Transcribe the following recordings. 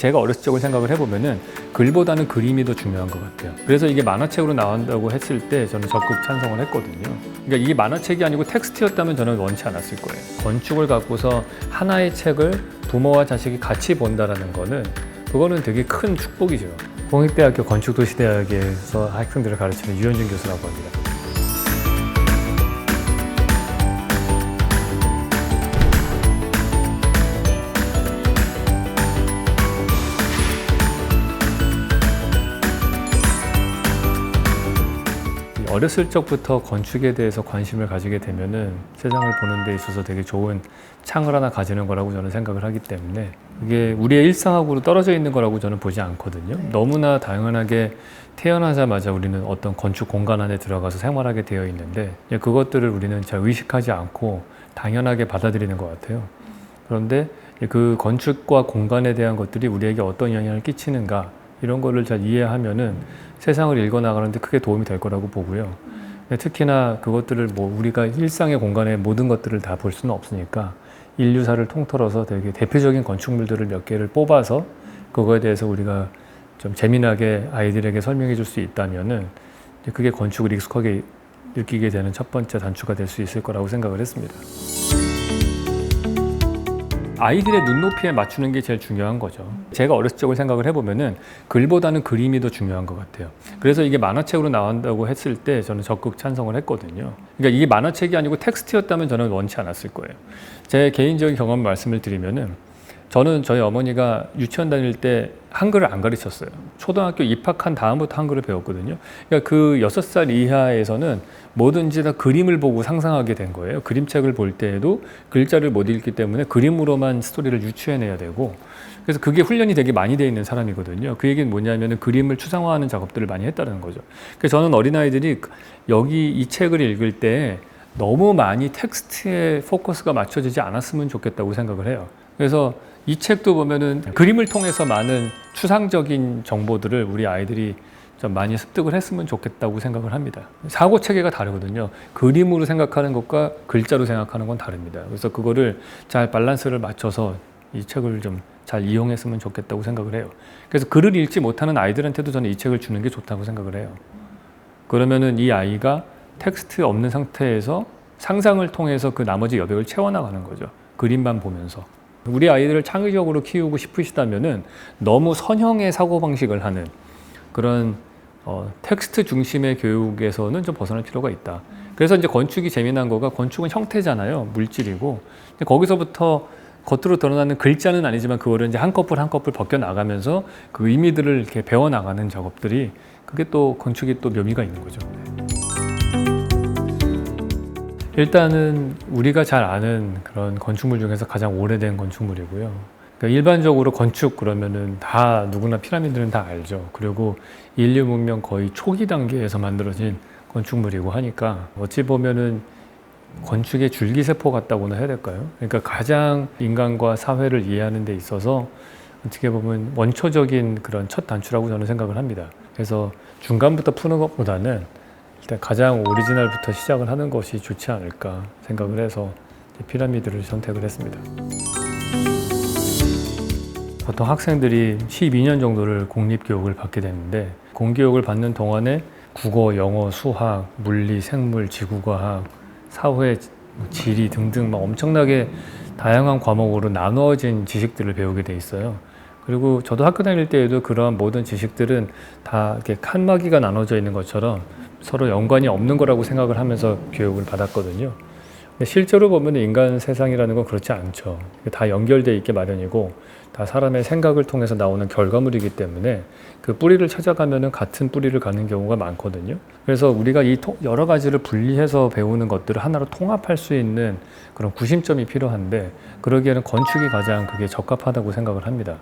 제가 어렸을 적을 생각을 해보면은 글보다는 그림이 더 중요한 것 같아요. 그래서 이게 만화책으로 나온다고 했을 때 저는 적극 찬성을 했거든요. 그러니까 이게 만화책이 아니고 텍스트였다면 저는 원치 않았을 거예요. 건축을 갖고서 하나의 책을 부모와 자식이 같이 본다라는 거는 그거는 되게 큰 축복이죠. 공익대학교 건축도시대학에서 학생들을 가르치는 유현준 교수라고 합니다. 어렸을 적부터 건축에 대해서 관심을 가지게 되면은 세상을 보는 데 있어서 되게 좋은 창을 하나 가지는 거라고 저는 생각을 하기 때문에 이게 우리의 일상하고도 떨어져 있는 거라고 저는 보지 않거든요. 너무나 당연하게 태어나자마자 우리는 어떤 건축 공간 안에 들어가서 생활하게 되어 있는데 그것들을 우리는 잘 의식하지 않고 당연하게 받아들이는 것 같아요. 그런데 그 건축과 공간에 대한 것들이 우리에게 어떤 영향을 끼치는가 이런 거를 잘 이해하면은 세상을 읽어나가는데 크게 도움이 될 거라고 보고요. 특히나 그것들을 우리가 일상의 공간의 모든 것들을 다 볼 수는 없으니까 인류사를 통틀어서 되게 대표적인 건축물들을 몇 개를 뽑아서 그거에 대해서 우리가 좀 재미나게 아이들에게 설명해 줄 수 있다면은 그게 건축을 익숙하게 느끼게 되는 첫 번째 단추가 될 수 있을 거라고 생각을 했습니다. 아이들의 눈높이에 맞추는 게 제일 중요한 거죠. 제가 어렸을 적을 생각을 해보면은 글보다는 그림이 더 중요한 것 같아요. 그래서 이게 만화책으로 나온다고 했을 때 저는 적극 찬성을 했거든요. 그러니까 이게 만화책이 아니고 텍스트였다면 저는 원치 않았을 거예요. 제 개인적인 경험 말씀을 드리면은 저는 저희 어머니가 유치원 다닐 때 한글을 안 가르쳤어요. 초등학교 입학한 다음부터 한글을 배웠거든요. 그러니까 그 6살 이하에서는 뭐든지 다 그림을 보고 상상하게 된 거예요. 그림책을 볼 때에도 글자를 못 읽기 때문에 그림으로만 스토리를 유추해내야 되고 그래서 그게 훈련이 되게 많이 돼 있는 사람이거든요. 그 얘기는 뭐냐면은 그림을 추상화하는 작업들을 많이 했다는 거죠. 그래서 저는 어린아이들이 여기 이 책을 읽을 때 너무 많이 텍스트에 포커스가 맞춰지지 않았으면 좋겠다고 생각을 해요. 그래서 이 책도 보면은 그림을 통해서 많은 추상적인 정보들을 우리 아이들이 좀 많이 습득을 했으면 좋겠다고 생각을 합니다. 사고 체계가 다르거든요. 그림으로 생각하는 것과 글자로 생각하는 건 다릅니다. 그래서 그거를 잘 밸런스를 맞춰서 이 책을 좀 잘 이용했으면 좋겠다고 생각을 해요. 그래서 글을 읽지 못하는 아이들한테도 저는 이 책을 주는 게 좋다고 생각을 해요. 그러면은 이 아이가 텍스트 없는 상태에서 상상을 통해서 그 나머지 여백을 채워나가는 거죠. 그림만 보면서. 우리 아이들을 창의적으로 키우고 싶으시다면은 너무 선형의 사고방식을 하는 그런 텍스트 중심의 교육에서는 좀 벗어날 필요가 있다. 그래서 이제 건축이 재미난 거가 건축은 형태잖아요. 물질이고. 근데 거기서부터 겉으로 드러나는 글자는 아니지만 그거를 이제 한 커플 한 커플 벗겨 나가면서 그 의미들을 이렇게 배워 나가는 작업들이 그게 또 건축이 또 묘미가 있는 거죠. 일단은 우리가 잘 아는 그런 건축물 중에서 가장 오래된 건축물이고요. 그러니까 일반적으로 건축 그러면은 다 누구나 피라미드는 다 알죠. 그리고 인류 문명 거의 초기 단계에서 만들어진 건축물이고 하니까 어찌 보면은 건축의 줄기세포 같다고나 해야 될까요? 그러니까 가장 인간과 사회를 이해하는 데 있어서 어떻게 보면 원초적인 그런 첫 단추라고 저는 생각을 합니다. 그래서 중간부터 푸는 것보다는 일단 가장 오리지널부터 시작을 하는 것이 좋지 않을까 생각을 해서 피라미드를 선택을 했습니다. 보통 학생들이 12년 정도를 공립교육을 받게 되는데 공교육을 받는 동안에 국어, 영어, 수학, 물리, 생물, 지구과학, 사회, 지리 등등 막 엄청나게 다양한 과목으로 나누어진 지식들을 배우게 돼 있어요. 그리고 저도 학교 다닐 때에도 그러한 모든 지식들은 다 이렇게 칸막이가 나눠져 있는 것처럼 서로 연관이 없는 거라고 생각을 하면서 교육을 받았거든요. 근데 실제로 보면 인간 세상이라는 건 그렇지 않죠. 다 연결되어 있게 마련이고 다 사람의 생각을 통해서 나오는 결과물이기 때문에 그 뿌리를 찾아가면은 같은 뿌리를 가는 경우가 많거든요. 그래서 우리가 이 여러 가지를 분리해서 배우는 것들을 하나로 통합할 수 있는 그런 구심점이 필요한데 그러기에는 건축이 가장 그게 적합하다고 생각을 합니다.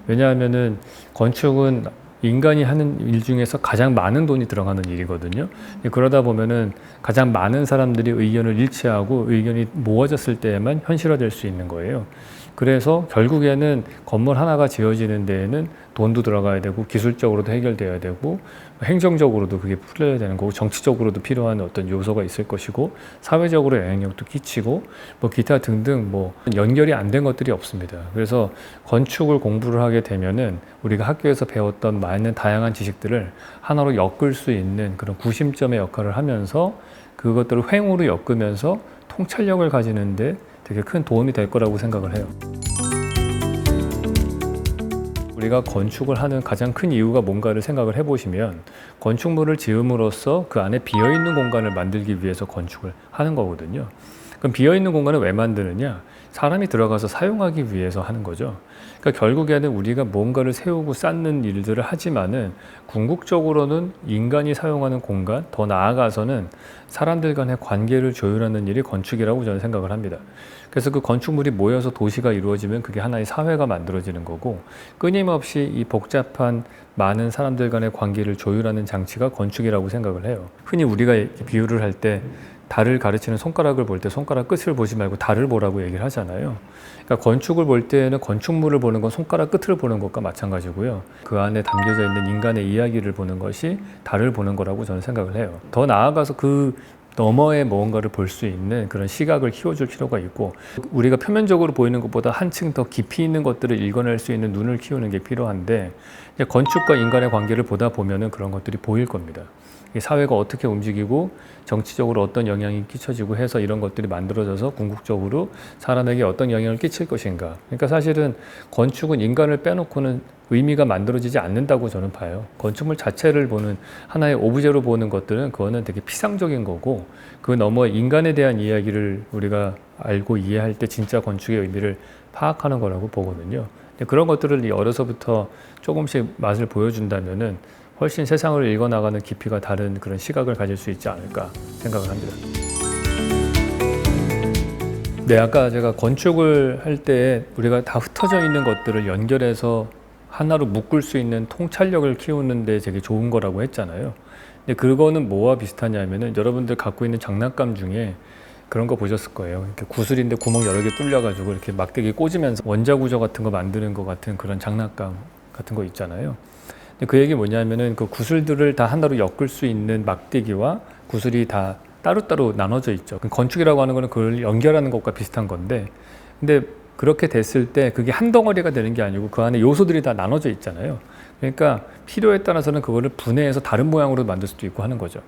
왜냐하면은 건축은 인간이 하는 일 중에서 가장 많은 돈이 들어가는 일이거든요. 그러다 보면은 가장 많은 사람들이 의견을 일치하고 의견이 모아졌을 때에만 현실화될 수 있는 거예요. 그래서 결국에는 건물 하나가 지어지는 데에는 돈도 들어가야 되고 기술적으로도 해결돼야 되고 행정적으로도 그게 풀려야 되는 거고 정치적으로도 필요한 어떤 요소가 있을 것이고 사회적으로 영향력도 끼치고 뭐 기타 등등 뭐 연결이 안 된 것들이 없습니다. 그래서 건축을 공부를 하게 되면은 우리가 학교에서 배웠던 많은 다양한 지식들을 하나로 엮을 수 있는 그런 구심점의 역할을 하면서 그것들을 횡으로 엮으면서 통찰력을 가지는데 되게 큰 도움이 될 거라고 생각을 해요. 우리가 건축을 하는 가장 큰 이유가 뭔가를 생각을 해보시면 건축물을 지음으로써 그 안에 비어있는 공간을 만들기 위해서 건축을 하는 거거든요. 그럼 비어있는 공간을 왜 만드느냐? 사람이 들어가서 사용하기 위해서 하는 거죠. 그러니까 결국에는 우리가 뭔가를 세우고 쌓는 일들을 하지만은 궁극적으로는 인간이 사용하는 공간, 더 나아가서는 사람들 간의 관계를 조율하는 일이 건축이라고 저는 생각을 합니다. 그래서 그 건축물이 모여서 도시가 이루어지면 그게 하나의 사회가 만들어지는 거고 끊임없이 이 복잡한 많은 사람들 간의 관계를 조율하는 장치가 건축이라고 생각을 해요. 흔히 우리가 비유를 할 때 달을 가르치는 손가락을 볼 때 손가락 끝을 보지 말고 달을 보라고 얘기를 하잖아요. 그러니까 건축을 볼 때는 건축물을 보는 건 손가락 끝을 보는 것과 마찬가지고요. 그 안에 담겨져 있는 인간의 이야기를 보는 것이 달을 보는 거라고 저는 생각을 해요. 더 나아가서 그 너머에 무언가를 볼 수 있는 그런 시각을 키워줄 필요가 있고 우리가 표면적으로 보이는 것보다 한층 더 깊이 있는 것들을 읽어낼 수 있는 눈을 키우는 게 필요한데 이제 건축과 인간의 관계를 보다 보면은 그런 것들이 보일 겁니다. 사회가 어떻게 움직이고 정치적으로 어떤 영향이 끼쳐지고 해서 이런 것들이 만들어져서 궁극적으로 사람에게 어떤 영향을 끼칠 것인가. 그러니까 사실은 건축은 인간을 빼놓고는 의미가 만들어지지 않는다고 저는 봐요. 건축물 자체를 보는 하나의 오브제로 보는 것들은 그거는 되게 피상적인 거고 그 너머 인간에 대한 이야기를 우리가 알고 이해할 때 진짜 건축의 의미를 파악하는 거라고 보거든요. 그런 것들을 어려서부터 조금씩 맛을 보여준다면은 훨씬 세상을 읽어나가는 깊이가 다른 그런 시각을 가질 수 있지 않을까 생각을 합니다. 네, 아까 제가 건축을 할 때 우리가 다 흩어져 있는 것들을 연결해서 하나로 묶을 수 있는 통찰력을 키우는데 되게 좋은 거라고 했잖아요. 근데 그거는 뭐와 비슷하냐면은 여러분들 갖고 있는 장난감 중에 그런 거 보셨을 거예요. 이렇게 구슬인데 구멍 여러 개 뚫려가지고 이렇게 막대기 꽂으면서 원자 구조 같은 거 만드는 것 같은 그런 장난감 같은 거 있잖아요. 그 얘기 뭐냐면은 그 구슬들을 다 하나로 엮을 수 있는 막대기와 구슬이 다 따로따로 나눠져 있죠. 건축이라고 하는 거는 그걸 연결하는 것과 비슷한 건데 근데 그렇게 됐을 때 그게 한 덩어리가 되는 게 아니고 그 안에 요소들이 다 나눠져 있잖아요. 그러니까 필요에 따라서는 그거를 분해해서 다른 모양으로 만들 수도 있고 하는 거죠.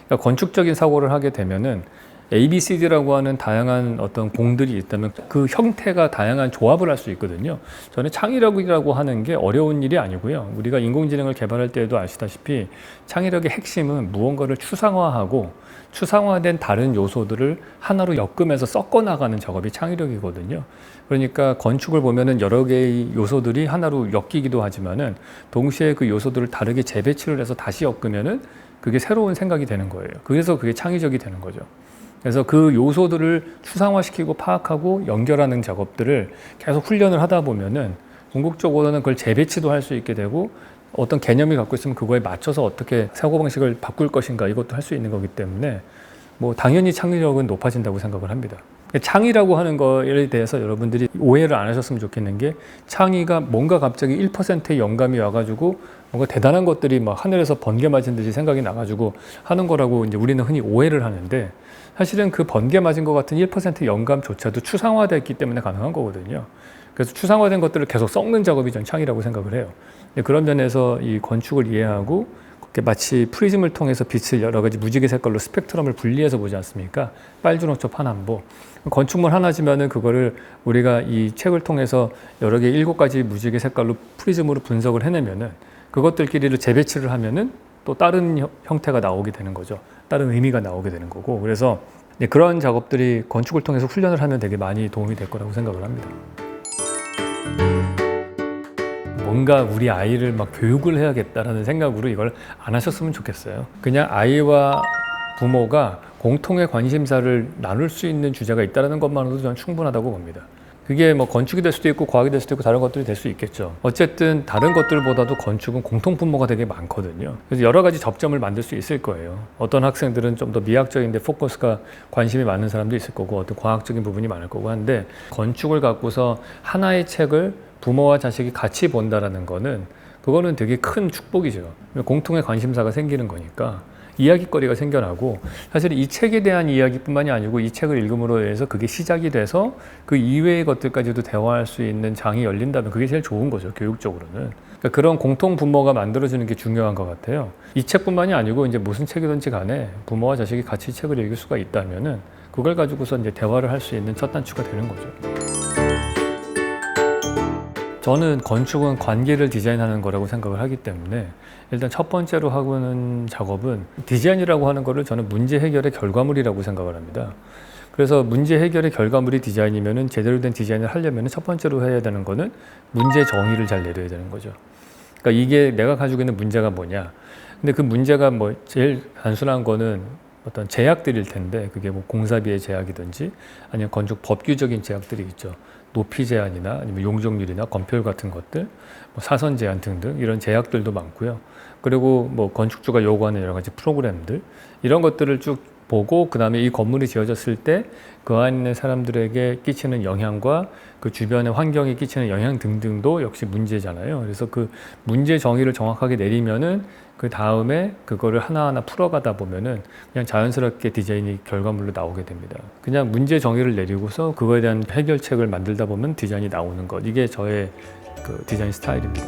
그러니까 건축적인 사고를 하게 되면은 ABCD라고 하는 다양한 어떤 공들이 있다면 그 형태가 다양한 조합을 할 수 있거든요. 저는 창의력이라고 하는 게 어려운 일이 아니고요. 우리가 인공지능을 개발할 때에도 아시다시피 창의력의 핵심은 무언가를 추상화하고 추상화된 다른 요소들을 하나로 엮으면서 섞어 나가는 작업이 창의력이거든요. 그러니까 건축을 보면은 여러 개의 요소들이 하나로 엮이기도 하지만은 동시에 그 요소들을 다르게 재배치를 해서 다시 엮으면은 그게 새로운 생각이 되는 거예요. 그래서 그게 창의적이 되는 거죠. 그래서 그 요소들을 추상화시키고 파악하고 연결하는 작업들을 계속 훈련을 하다 보면은 궁극적으로는 그걸 재배치도 할 수 있게 되고 어떤 개념이 갖고 있으면 그거에 맞춰서 어떻게 사고방식을 바꿀 것인가 이것도 할 수 있는 거기 때문에 뭐 당연히 창의력은 높아진다고 생각을 합니다. 창의라고 하는 거에 대해서 여러분들이 오해를 안 하셨으면 좋겠는 게 창의가 뭔가 갑자기 1%의 영감이 와가지고 뭔가 대단한 것들이 막 하늘에서 번개 맞은 듯이 생각이 나가지고 하는 거라고 이제 우리는 흔히 오해를 하는데 사실은 그 번개 맞은 것 같은 1%의 영감조차도 추상화됐기 때문에 가능한 거거든요. 그래서 추상화된 것들을 계속 섞는 작업이 전 창의라고 생각을 해요. 그런 면에서 이 건축을 이해하고 마치 프리즘을 통해서 빛을 여러 가지 무지개 색깔로 스펙트럼을 분리해서 보지 않습니까? 빨주노초 파남보. 건축물 하나지만은 그거를 우리가 이 책을 통해서 여러 개 7가지 무지개 색깔로 프리즘으로 분석을 해내면은 그것들끼리를 재배치를 하면은 또 다른 형태가 나오게 되는 거죠. 다른 의미가 나오게 되는 거고. 그래서 그런 작업들이 건축을 통해서 훈련을 하면 되게 많이 도움이 될 거라고 생각을 합니다. 뭔가 우리 아이를 막 교육을 해야겠다라는 생각으로 이걸 안 하셨으면 좋겠어요. 그냥 아이와 부모가 공통의 관심사를 나눌 수 있는 주제가 있다는 것만으로도 저는 충분하다고 봅니다. 그게 뭐 건축이 될 수도 있고 과학이 될 수도 있고 다른 것들이 될 수 있겠죠. 어쨌든 다른 것들보다도 건축은 공통분모가 되게 많거든요. 그래서 여러 가지 접점을 만들 수 있을 거예요. 어떤 학생들은 좀 더 미학적인데 포커스가 관심이 많은 사람도 있을 거고 어떤 과학적인 부분이 많을 거고 한데 건축을 갖고서 하나의 책을 부모와 자식이 같이 본다라는 거는 그거는 되게 큰 축복이죠. 공통의 관심사가 생기는 거니까 이야기거리가 생겨나고 사실 이 책에 대한 이야기뿐만이 아니고 이 책을 읽음으로 해서 그게 시작이 돼서 그 이외의 것들까지도 대화할 수 있는 장이 열린다면 그게 제일 좋은 거죠. 교육적으로는. 그러니까 그런 공통 분모가 만들어지는 게 중요한 것 같아요. 이 책뿐만이 아니고 이제 무슨 책이든지 간에 부모와 자식이 같이 책을 읽을 수가 있다면은 그걸 가지고서 이제 대화를 할 수 있는 첫 단추가 되는 거죠. 저는 건축은 관계를 디자인하는 거라고 생각을 하기 때문에 일단 첫 번째로 하고는 작업은 디자인이라고 하는 거를 저는 문제 해결의 결과물이라고 생각을 합니다. 그래서 문제 해결의 결과물이 디자인이면은 제대로 된 디자인을 하려면 첫 번째로 해야 되는 거는 문제 정의를 잘 내려야 되는 거죠. 그러니까 이게 내가 가지고 있는 문제가 뭐냐. 근데 그 문제가 뭐 제일 단순한 거는 어떤 제약들일 텐데 그게 뭐 공사비의 제약이든지 아니면 건축 법규적인 제약들이 있죠. 높이 제한이나 아니면 용적률이나 건폐율 같은 것들, 뭐 사선 제한 등등 이런 제약들도 많고요. 그리고 뭐 건축주가 요구하는 여러 가지 프로그램들 이런 것들을 쭉 보고 그 다음에 이 건물이 지어졌을 때 그 안에 있는 사람들에게 끼치는 영향과 그 주변의 환경에 끼치는 영향 등등도 역시 문제잖아요. 그래서 그 문제 정의를 정확하게 내리면은 그 다음에 그거를 하나하나 풀어가다 보면은 그냥 자연스럽게 디자인이 결과물로 나오게 됩니다. 그냥 문제 정의를 내리고서 그거에 대한 해결책을 만들다 보면 디자인이 나오는 것. 이게 저의 그 디자인 스타일입니다.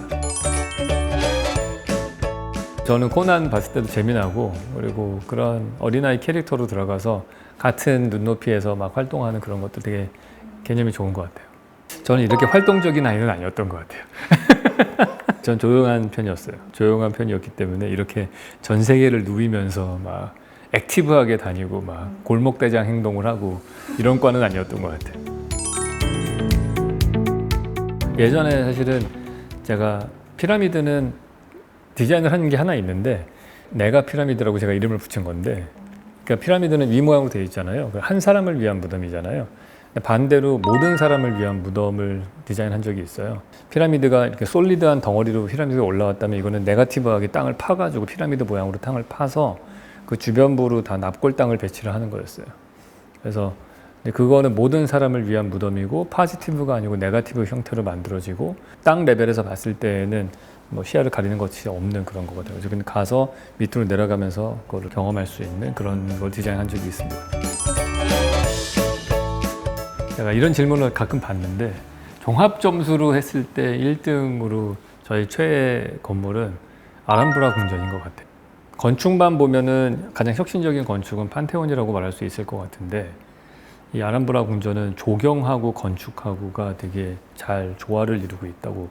저는 코난 봤을 때도 재미나고 그리고 그런 어린아이 캐릭터로 들어가서 같은 눈높이에서 막 활동하는 그런 것도 되게 개념이 좋은 것 같아요. 저는 이렇게 활동적인 아이는 아니었던 것 같아요. 전 조용한 편이었어요. 조용한 편이었기 때문에 이렇게 전 세계를 누비면서 막 액티브하게 다니고 막 골목대장 행동을 하고 이런 과는 아니었던 것 같아요. 예전에 사실은 제가 피라미드는 디자인을 하는 게 하나 있는데 내가 피라미드라고 제가 이름을 붙인 건데 그러니까 피라미드는 위 모양으로 되어 있잖아요. 한 사람을 위한 무덤이잖아요. 반대로 모든 사람을 위한 무덤을 디자인한 적이 있어요. 피라미드가 이렇게 솔리드한 덩어리로 피라미드가 올라왔다면 이거는 네거티브하게 땅을 파가지고 피라미드 모양으로 땅을 파서 그 주변부로 다 납골 땅을 배치를 하는 거였어요. 그래서 그거는 모든 사람을 위한 무덤이고 포지티브가 아니고 네거티브 형태로 만들어지고 땅 레벨에서 봤을 때에는 뭐 시야를 가리는 것이 없는 그런 거거든요. 그래서 근데 가서 밑으로 내려가면서 그거를 경험할 수 있는 그런 걸 디자인한 적이 있습니다. 제가 이런 질문을 가끔 받는데 종합 점수로 했을 때 1등으로 저희 최애 건물은 아람브라 궁전인 것 같아요. 건축만 보면은 가장 혁신적인 건축은 판테온이라고 말할 수 있을 것 같은데 이 아람브라 궁전은 조경하고 건축하고가 되게 잘 조화를 이루고 있다고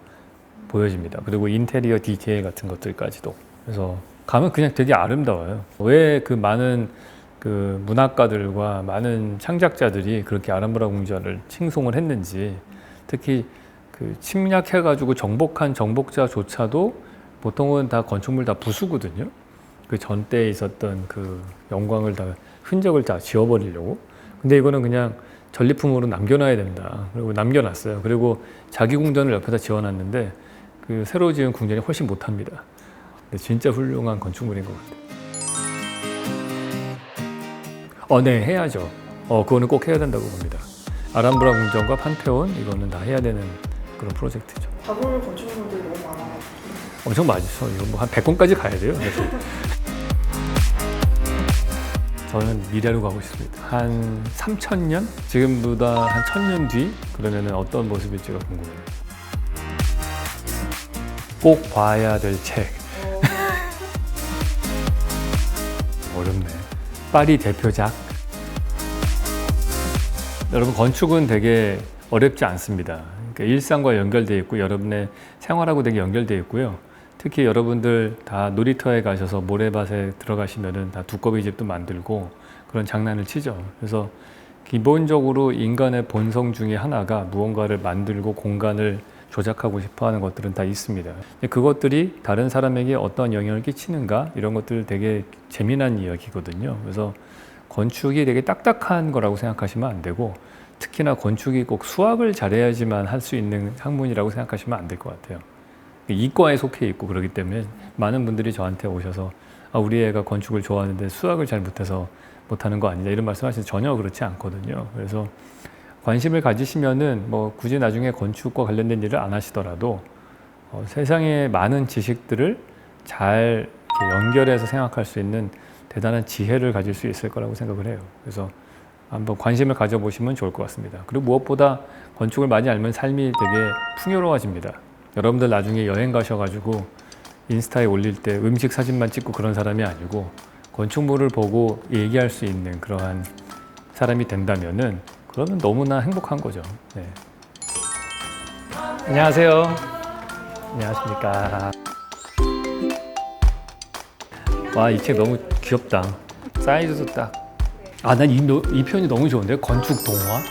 보여집니다. 그리고 인테리어 디테일 같은 것들까지도. 그래서 가면 그냥 되게 아름다워요. 왜 그 많은 그 문학가들과 많은 창작자들이 그렇게 아람브라 궁전을 칭송을 했는지 특히 그 침략해가지고 정복한 정복자조차도 보통은 다 건축물 다 부수거든요. 그 전때에 있었던 그 영광을 다 흔적을 다 지워버리려고. 근데 이거는 그냥 전리품으로 남겨놔야 된다. 그리고 남겨놨어요. 그리고 자기 궁전을 옆에다 지어놨는데 그 새로 지은 궁전이 훨씬 못합니다. 근데 진짜 훌륭한 건축물인 것 같아요. 네, 해야죠. 그거는 꼭 해야 된다고 봅니다. 아람브라 궁전과 판테온 이거는 다 해야 되는 그런 프로젝트죠. 가볼 건축물들이 너무 많아요. 엄청 많죠. 이거 뭐 한 100권까지 가야 돼요. 그래서. 저는 미래로 가고 싶습니다. 한 3000년? 지금보다 한 1000년 뒤? 그러면은 어떤 모습일지가 궁금해요. 꼭 봐야 될 책. 어렵네. 파리 대표작. 여러분 건축은 되게 어렵지 않습니다. 그러니까 일상과 연결되어 있고 여러분의 생활하고 되게 연결되어 있고요. 특히 여러분들 다 놀이터에 가셔서 모래밭에 들어가시면은 다 두꺼비 집도 만들고 그런 장난을 치죠. 그래서 기본적으로 인간의 본성 중에 하나가 무언가를 만들고 공간을 조작하고 싶어 하는 것들은 다 있습니다. 그것들이 다른 사람에게 어떤 영향을 끼치는가 이런 것들 되게 재미난 이야기거든요. 그래서 건축이 되게 딱딱한 거라고 생각하시면 안 되고 특히나 건축이 꼭 수학을 잘해야지만 할 수 있는 학문이라고 생각하시면 안 될 것 같아요. 이과에 속해 있고 그렇기 때문에 많은 분들이 저한테 오셔서 우리 애가 건축을 좋아하는데 수학을 잘 못해서 못하는 거 아니냐 이런 말씀하시는데 전혀 그렇지 않거든요. 그래서 관심을 가지시면은 뭐 굳이 나중에 건축과 관련된 일을 안 하시더라도 세상의 많은 지식들을 잘 이렇게 연결해서 생각할 수 있는 대단한 지혜를 가질 수 있을 거라고 생각을 해요. 그래서 한번 관심을 가져보시면 좋을 것 같습니다. 그리고 무엇보다 건축을 많이 알면 삶이 되게 풍요로워집니다. 여러분들 나중에 여행 가셔가지고 인스타에 올릴 때 음식 사진만 찍고 그런 사람이 아니고 건축물을 보고 얘기할 수 있는 그러한 사람이 된다면은 그러면 너무나 행복한 거죠. 네. 안녕하세요. 안녕하십니까. 와, 이 책 너무 귀엽다. 사이즈도 딱. 난 이 표현이 너무 좋은데요? 건축 동화?